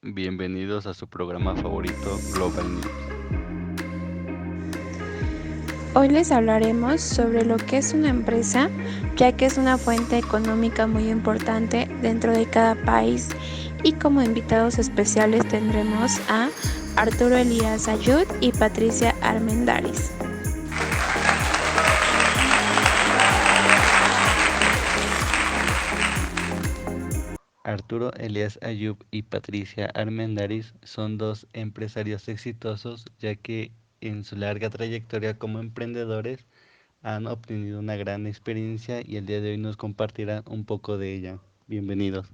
Bienvenidos a su programa favorito, Global News. Hoy les hablaremos sobre lo que es una empresa, ya que es una fuente económica muy importante dentro de cada país, y como invitados especiales tendremos a Arturo Elías Ayud y Patricia Armendáriz. Arturo Elías Ayub y Patricia Armendáriz son dos empresarios exitosos, ya que en su larga trayectoria como emprendedores han obtenido una gran experiencia y el día de hoy nos compartirán un poco de ella. Bienvenidos.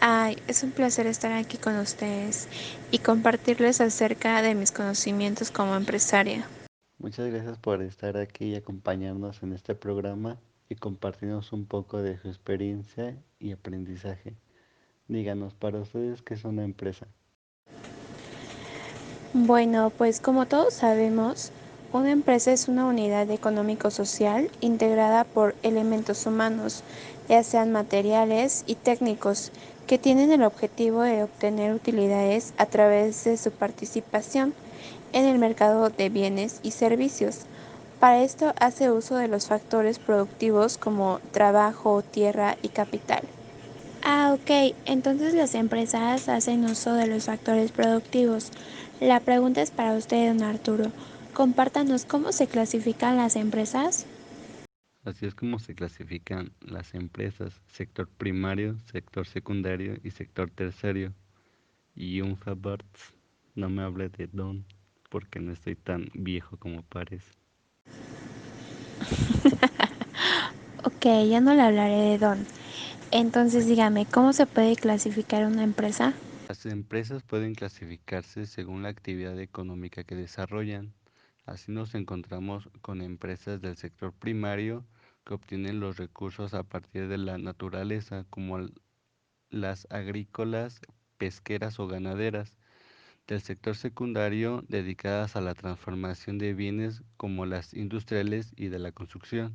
Ay, es un placer estar aquí con ustedes y compartirles acerca de mis conocimientos como empresaria. Muchas gracias por estar aquí y acompañarnos en este programa y compartirnos un poco de su experiencia y aprendizaje. Díganos, para ustedes, ¿qué es una empresa? Bueno, pues como todos sabemos, una empresa es una unidad económico-social integrada por elementos humanos, ya sean materiales y técnicos, que tienen el objetivo de obtener utilidades a través de su participación en el mercado de bienes y servicios. Para esto hace uso de los factores productivos como trabajo, tierra y capital. Ok, entonces las empresas hacen uso de los factores productivos. La pregunta es para usted, don Arturo. Compártanos cómo se clasifican las empresas. Así es como se clasifican las empresas: sector primario, sector secundario y sector terciario. Y un favor, no me hable de don, porque no estoy tan viejo como parece. Ok, ya no le hablaré de don. Entonces dígame, ¿cómo se puede clasificar una empresa? Las empresas pueden clasificarse según la actividad económica que desarrollan. Así nos encontramos con empresas del sector primario que obtienen los recursos a partir de la naturaleza, como las agrícolas, pesqueras o ganaderas; del sector secundario, dedicadas a la transformación de bienes como las industriales y de la construcción;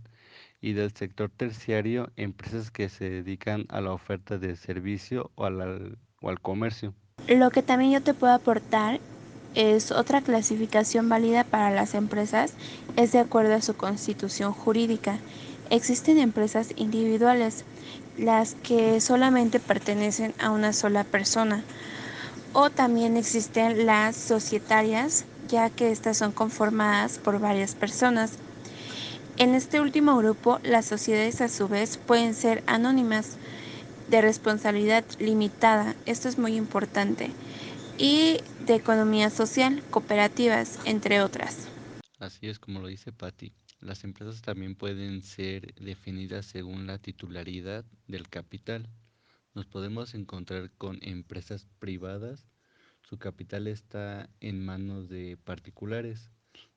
y del sector terciario, empresas que se dedican a la oferta de servicio o al comercio. Lo que también yo te puedo aportar es otra clasificación válida para las empresas, es de acuerdo a su constitución jurídica. Existen empresas individuales, las que solamente pertenecen a una sola persona, o también existen las societarias, ya que estas son conformadas por varias personas. En este último grupo, las sociedades a su vez pueden ser anónimas, de responsabilidad limitada, esto es muy importante, y de economía social, cooperativas, entre otras. Así es como lo dice Patti. Las empresas también pueden ser definidas según la titularidad del capital. Nos podemos encontrar con empresas privadas. Su capital está en manos de particulares.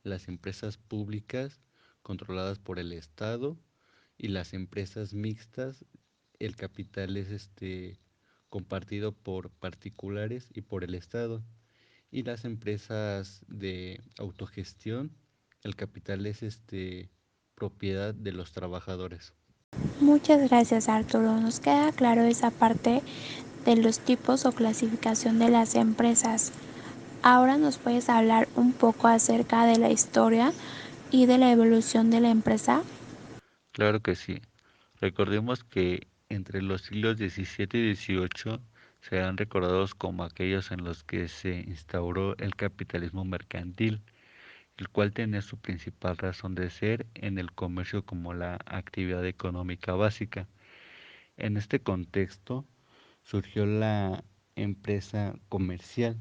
Las empresas públicas, controladas por el Estado; y las empresas mixtas, el capital es compartido por particulares y por el Estado; y las empresas de autogestión, el capital es propiedad de los trabajadores. Muchas gracias, Arturo. Nos queda claro esa parte de los tipos o clasificación de las empresas. Ahora nos puedes hablar un poco acerca de la historia y de la evolución de la empresa. Claro que sí. Recordemos que entre los siglos XVII y XVIII serán recordados como aquellos en los que se instauró el capitalismo mercantil, el cual tenía su principal razón de ser en el comercio como la actividad económica básica. En este contexto surgió la empresa comercial,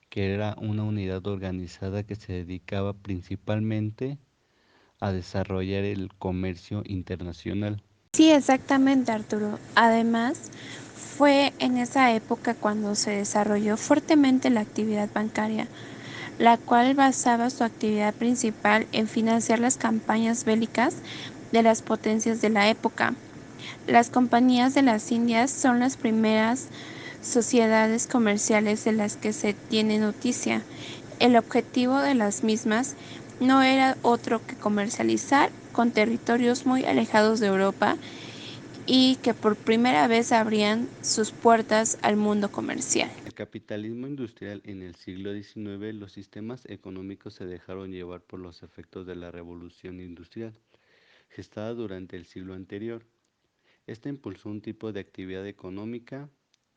que era una unidad organizada que se dedicaba principalmente a desarrollar el comercio internacional. Sí, exactamente, Arturo. Además, fue en esa época cuando se desarrolló fuertemente la actividad bancaria, la cual basaba su actividad principal en financiar las campañas bélicas de las potencias de la época. Las compañías de las Indias son las primeras sociedades comerciales de las que se tiene noticia. El objetivo de las mismas no era otro que comercializar con territorios muy alejados de Europa y que por primera vez abrían sus puertas al mundo comercial. El capitalismo industrial en el siglo XIX, los sistemas económicos se dejaron llevar por los efectos de la revolución industrial, gestada durante el siglo anterior. Esta impulsó un tipo de actividad económica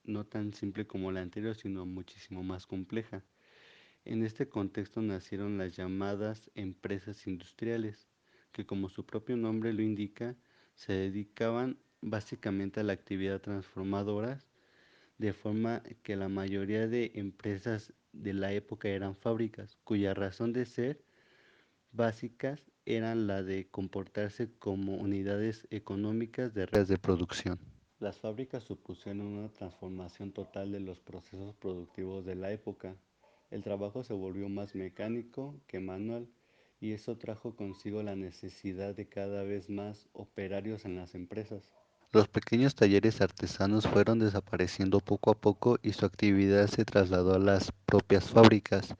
no tan simple como la anterior, sino muchísimo más compleja. En este contexto nacieron las llamadas empresas industriales, que como su propio nombre lo indica, se dedicaban básicamente a la actividad transformadora, de forma que la mayoría de empresas de la época eran fábricas, cuya razón de ser básicas eran la de comportarse como unidades económicas de redes de producción. Las fábricas supusieron una transformación total de los procesos productivos de la época. El trabajo se volvió más mecánico que manual y eso trajo consigo la necesidad de cada vez más operarios en las empresas. Los pequeños talleres artesanos fueron desapareciendo poco a poco y su actividad se trasladó a las propias fábricas.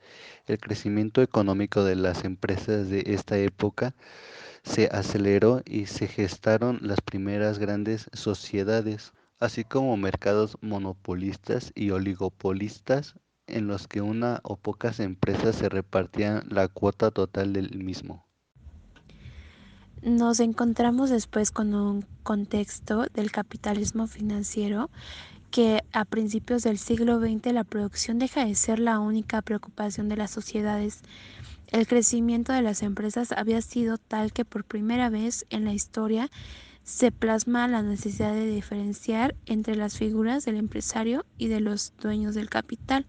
El crecimiento económico de las empresas de esta época se aceleró y se gestaron las primeras grandes sociedades, así como mercados monopolistas y oligopolistas en los que una o pocas empresas se repartían la cuota total del mismo. Nos encontramos después con un contexto del capitalismo financiero que a principios del siglo XX la producción deja de ser la única preocupación de las sociedades. El crecimiento de las empresas había sido tal que por primera vez en la historia se plasma la necesidad de diferenciar entre las figuras del empresario y de los dueños del capital.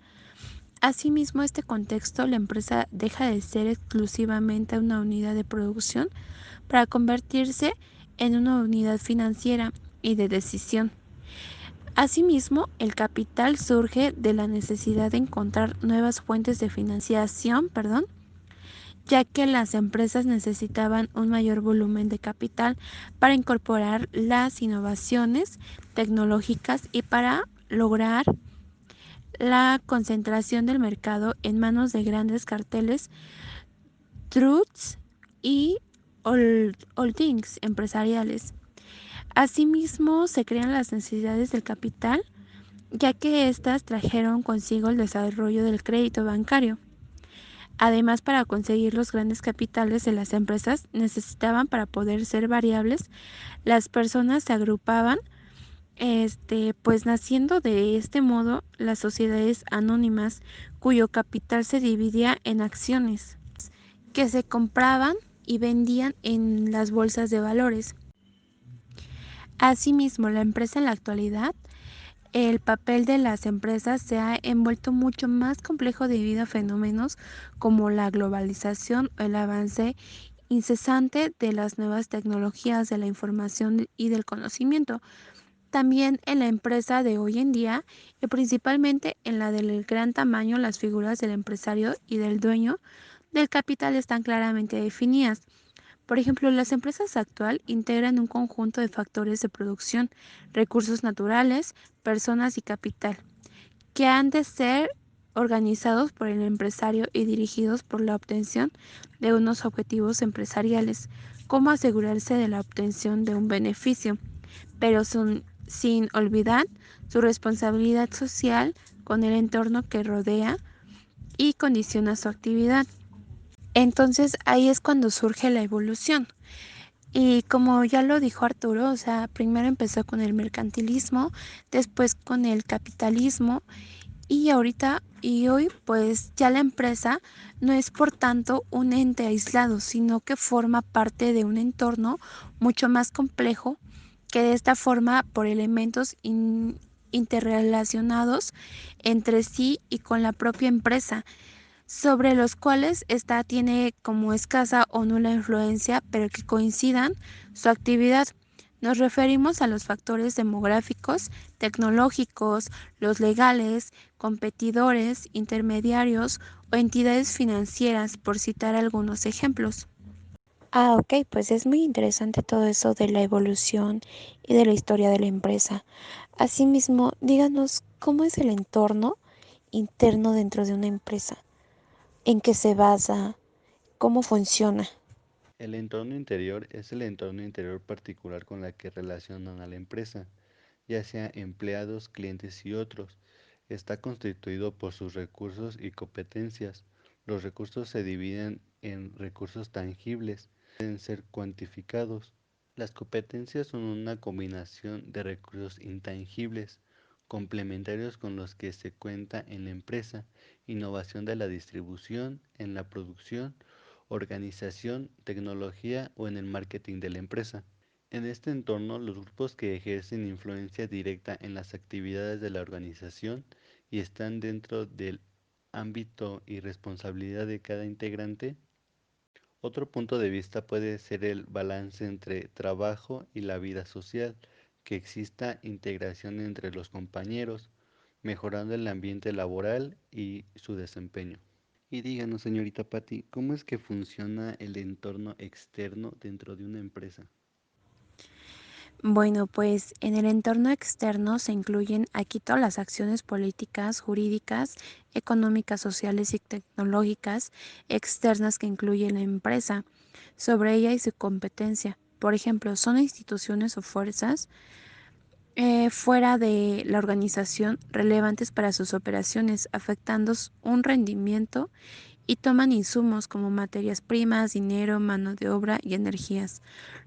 Asimismo, este contexto, la empresa deja de ser exclusivamente una unidad de producción para convertirse en una unidad financiera y de decisión. Asimismo, el capital surge de la necesidad de encontrar nuevas fuentes de financiación, ya que las empresas necesitaban un mayor volumen de capital para incorporar las innovaciones tecnológicas y para lograr la concentración del mercado en manos de grandes carteles, trusts y holdings empresariales. Asimismo, se crean las necesidades del capital, ya que éstas trajeron consigo el desarrollo del crédito bancario. Además, para conseguir los grandes capitales de las empresas necesitaban para poder ser variables, las personas se agrupaban, pues naciendo de este modo las sociedades anónimas, cuyo capital se dividía en acciones que se compraban y vendían en las bolsas de valores. Asimismo, la empresa en la actualidad, el papel de las empresas se ha envuelto mucho más complejo debido a fenómenos como la globalización o el avance incesante de las nuevas tecnologías de la información y del conocimiento. También en la empresa de hoy en día y principalmente en la del gran tamaño, las figuras del empresario y del dueño del capital están claramente definidas. Por ejemplo, las empresas actual integran un conjunto de factores de producción, recursos naturales, personas y capital, que han de ser organizados por el empresario y dirigidos por la obtención de unos objetivos empresariales, como asegurarse de la obtención de un beneficio, pero sin olvidar su responsabilidad social con el entorno que rodea y condiciona su actividad. Entonces ahí es cuando surge la evolución. Y como ya lo dijo Arturo, o sea, primero empezó con el mercantilismo, después con el capitalismo y ahorita y hoy pues ya la empresa no es por tanto un ente aislado, sino que forma parte de un entorno mucho más complejo que de esta forma por elementos interrelacionados entre sí y con la propia empresa sobre los cuales ésta tiene como escasa o nula influencia, pero que coincidan su actividad. Nos referimos a los factores demográficos, tecnológicos, los legales, competidores, intermediarios o entidades financieras, por citar algunos ejemplos. Ok, pues es muy interesante todo eso de la evolución y de la historia de la empresa. Asimismo, díganos cómo es el entorno interno dentro de una empresa, en qué se basa, cómo funciona. El entorno interior es el entorno interior particular con la que relacionan a la empresa, ya sea empleados, clientes y otros. Está constituido por sus recursos y competencias. Los recursos se dividen en recursos tangibles, pueden ser cuantificados. Las competencias son una combinación de recursos intangibles, complementarios con los que se cuenta en la empresa, innovación de la distribución, en la producción, organización, tecnología o en el marketing de la empresa. En este entorno, los grupos que ejercen influencia directa en las actividades de la organización y están dentro del ámbito y responsabilidad de cada integrante. Otro punto de vista puede ser el balance entre trabajo y la vida social, que exista integración entre los compañeros, mejorando el ambiente laboral y su desempeño. Y díganos, señorita Patti, ¿cómo es que funciona el entorno externo dentro de una empresa? Bueno, pues en el entorno externo se incluyen aquí todas las acciones políticas, jurídicas, económicas, sociales y tecnológicas externas que incluye la empresa, sobre ella y su competencia. Por ejemplo, son instituciones o fuerzas fuera de la organización relevantes para sus operaciones, afectando un rendimiento y toman insumos como materias primas, dinero, mano de obra y energías.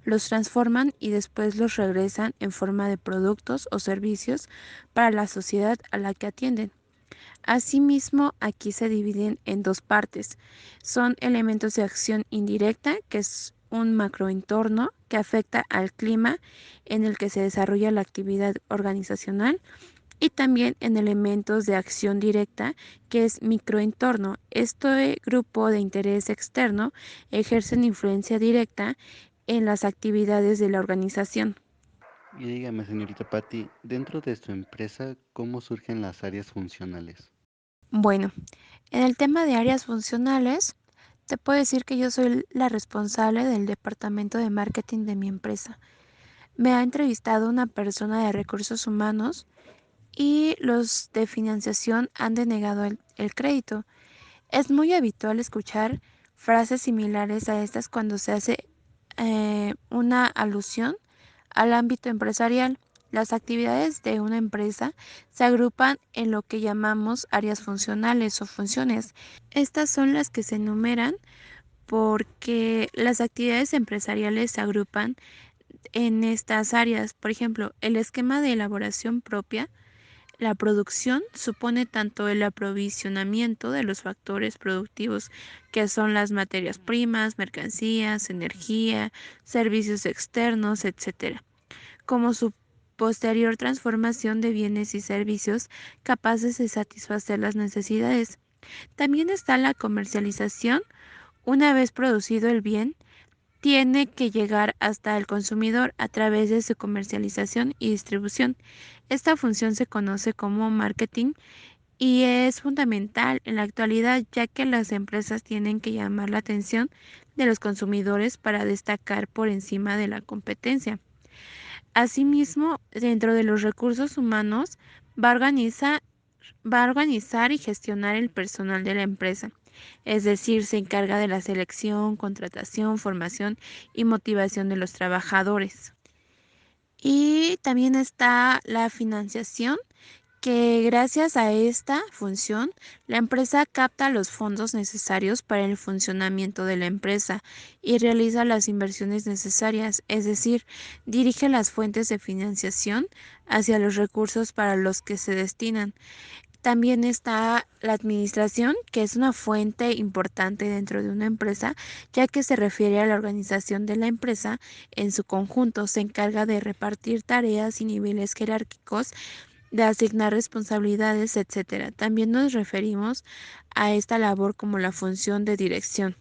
Los transforman y después los regresan en forma de productos o servicios para la sociedad a la que atienden. Asimismo, aquí se dividen en dos partes. Son elementos de acción indirecta, que es un macroentorno que afecta al clima en el que se desarrolla la actividad organizacional, y también en elementos de acción directa, que es microentorno. Este grupo de interés externo ejercen influencia directa en las actividades de la organización. Y dígame, señorita Patti, dentro de su empresa, ¿cómo surgen las áreas funcionales? Bueno, en el tema de áreas funcionales, te puedo decir que yo soy la responsable del departamento de marketing de mi empresa. Me ha entrevistado una persona de recursos humanos y los de financiación han denegado el crédito. Es muy habitual escuchar frases similares a estas cuando se hace una alusión al ámbito empresarial. Las actividades de una empresa se agrupan en lo que llamamos áreas funcionales o funciones. Estas son las que se enumeran porque las actividades empresariales se agrupan en estas áreas. Por ejemplo, el esquema de elaboración propia. La producción supone tanto el aprovisionamiento de los factores productivos, que son las materias primas, mercancías, energía, servicios externos, etcétera, como su posterior transformación de bienes y servicios capaces de satisfacer las necesidades. También está la comercialización. Una vez producido el bien, tiene que llegar hasta el consumidor a través de su comercialización y distribución. Esta función se conoce como marketing y es fundamental en la actualidad, ya que las empresas tienen que llamar la atención de los consumidores para destacar por encima de la competencia. Asimismo, dentro de los recursos humanos, va a organizar, va a organizar y gestionar el personal de la empresa. Es decir, se encarga de la selección, contratación, formación y motivación de los trabajadores. Y también está la financiación, que gracias a esta función, la empresa capta los fondos necesarios para el funcionamiento de la empresa y realiza las inversiones necesarias, es decir, dirige las fuentes de financiación hacia los recursos para los que se destinan. También está la administración, que es una fuente importante dentro de una empresa, ya que se refiere a la organización de la empresa en su conjunto. Se encarga de repartir tareas y niveles jerárquicos, de asignar responsabilidades, etcétera. También nos referimos a esta labor como la función de dirección.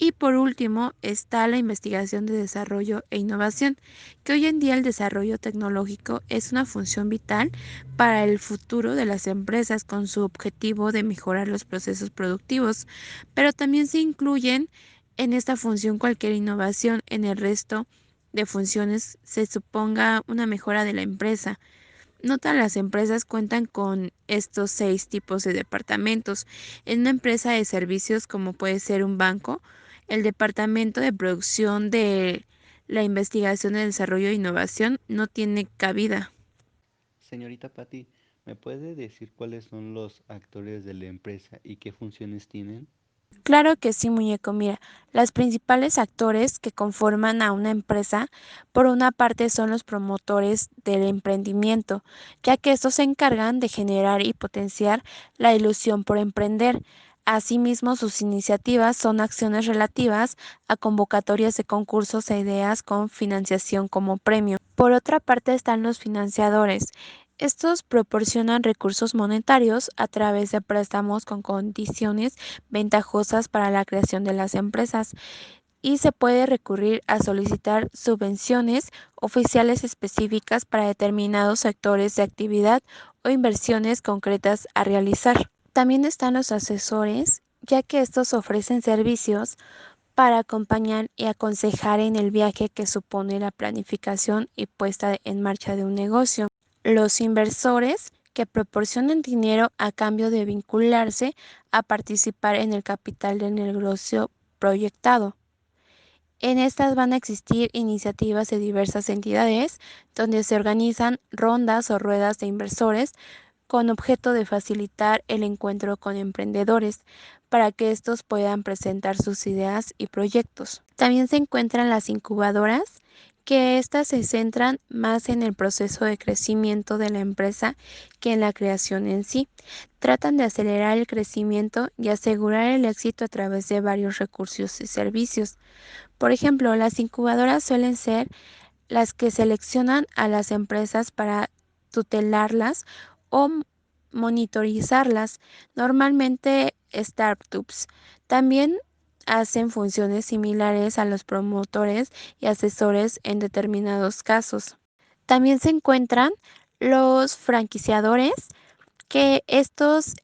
Y por último está la investigación de desarrollo e innovación, que hoy en día el desarrollo tecnológico es una función vital para el futuro de las empresas con su objetivo de mejorar los procesos productivos, pero también se incluyen en esta función cualquier innovación en el resto de funciones se suponga una mejora de la empresa. No todas las empresas cuentan con estos 6 tipos de departamentos. En una empresa de servicios como puede ser un banco, El departamento de producción de la investigación, el desarrollo e innovación no tiene cabida. Señorita Patti, ¿me puede decir cuáles son los actores de la empresa y qué funciones tienen? Claro que sí, muñeco. Mira, los principales actores que conforman a una empresa, por una parte, son los promotores del emprendimiento, ya que estos se encargan de generar y potenciar la ilusión por emprender. Asimismo, sus iniciativas son acciones relativas a convocatorias de concursos e ideas con financiación como premio. Por otra parte, están los financiadores. Estos proporcionan recursos monetarios a través de préstamos con condiciones ventajosas para la creación de las empresas y se puede recurrir a solicitar subvenciones oficiales específicas para determinados sectores de actividad o inversiones concretas a realizar. También están los asesores, ya que estos ofrecen servicios para acompañar y aconsejar en el viaje que supone la planificación y puesta en marcha de un negocio. Los inversores que proporcionan dinero a cambio de vincularse a participar en el capital del negocio proyectado. En estas van a existir iniciativas de diversas entidades donde se organizan rondas o ruedas de inversores con objeto de facilitar el encuentro con emprendedores para que estos puedan presentar sus ideas y proyectos. También se encuentran las incubadoras, que éstas se centran más en el proceso de crecimiento de la empresa que en la creación en sí. Tratan de acelerar el crecimiento y asegurar el éxito a través de varios recursos y servicios. Por ejemplo, las incubadoras suelen ser las que seleccionan a las empresas para tutelarlas o monitorizarlas, normalmente startups. También hacen funciones similares a los promotores y asesores en determinados casos. También se encuentran los franquiciadores, que estos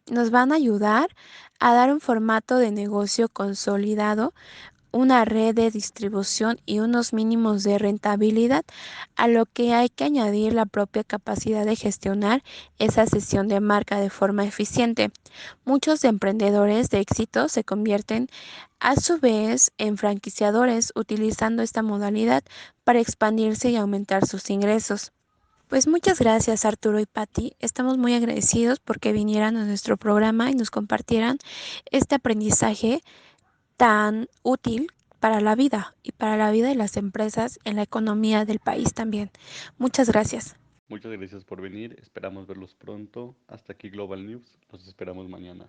nos van a ayudar a dar un formato de negocio consolidado, una red de distribución y unos mínimos de rentabilidad, a lo que hay que añadir la propia capacidad de gestionar esa sesión de marca de forma eficiente. Muchos emprendedores de éxito se convierten a su vez en franquiciadores utilizando esta modalidad para expandirse y aumentar sus ingresos. Pues muchas gracias Arturo y Patti. Estamos muy agradecidos porque vinieran a nuestro programa y nos compartieran este aprendizaje tan útil para la vida y para la vida de las empresas en la economía del país también. Muchas gracias. Muchas gracias por venir, esperamos verlos pronto. Hasta aquí Global News, los esperamos mañana.